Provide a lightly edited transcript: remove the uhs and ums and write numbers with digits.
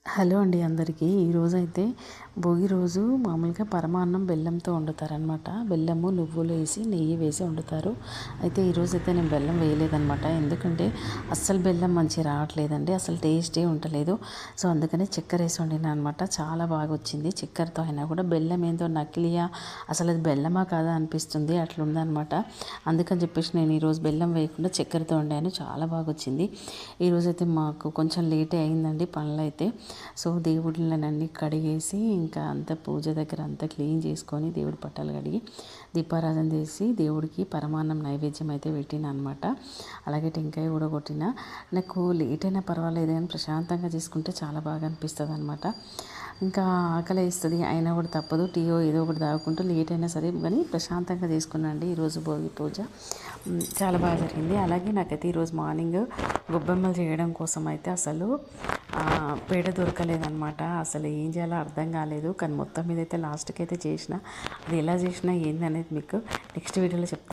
Hello అండి అందరికీ. ఈరోజైతే భోగి రోజు మామూలుగా పరమాన్నం బెల్లంతో వండుతారనమాట. బెల్లము నువ్వులు వేసి నెయ్యి వేసి వండుతారు. అయితే ఈరోజైతే నేను బెల్లం వేయలేదనమాట. ఎందుకంటే అస్సలు బెల్లం మంచి రావట్లేదండి, అసలు టేస్టే ఉండలేదు. సో అందుకని చక్కెర వేసి వండిన అనమాట. చాలా బాగా వచ్చింది చక్కెరతో అయినా కూడా. బెల్లం ఏందో నకిలియా, అసలు అది బెల్లమా కాదా అనిపిస్తుంది, అట్లా ఉందనమాట. అందుకని చెప్పేసి నేను ఈరోజు బెల్లం వేయకుండా చక్కెరతో వండాను. చాలా బాగా వచ్చింది. ఈరోజైతే మాకు కొంచెం లేటే అయిందండి పనులు అయితే. సో దేవుళ్ళనన్నీ కడిగేసి ఇంకా అంత పూజ దగ్గర అంతా క్లీన్ చేసుకొని దేవుడి పట్టాలు కడిగి దీపారాధన చేసి దేవుడికి పరమాన్నం నైవేద్యం అయితే పెట్టిన అనమాట. అలాగే టెంకాయ కూడా కొట్టిన. నాకు లేట్ అయినా పర్వాలేదు కానీ ప్రశాంతంగా చేసుకుంటే చాలా బాగా అనిపిస్తుంది అనమాట. ఇంకా ఆకలి వేస్తుంది అయినా కూడా తప్పదు, టీయో ఏదో ఒకటి తాగుకుంటూ లేట్ అయినా సరే కానీ ప్రశాంతంగా చేసుకున్నాండి ఈరోజు భోగి పూజ. చాలా బాగా జరిగింది. అలాగే నాకైతే ఈరోజు మార్నింగ్ గొబ్బెమ్మలు చేయడం కోసం అయితే అసలు పేడ దొరకలేదనమాట. అసలు ఏం చేయాలో అర్థం కాలేదు. కానీ మొత్తం మీద అయితే లాస్ట్కి అయితే చేసిన. అది ఎలా చేసినా ఏంది అనేది మీకు నెక్స్ట్ వీడియోలో చెప్తాను.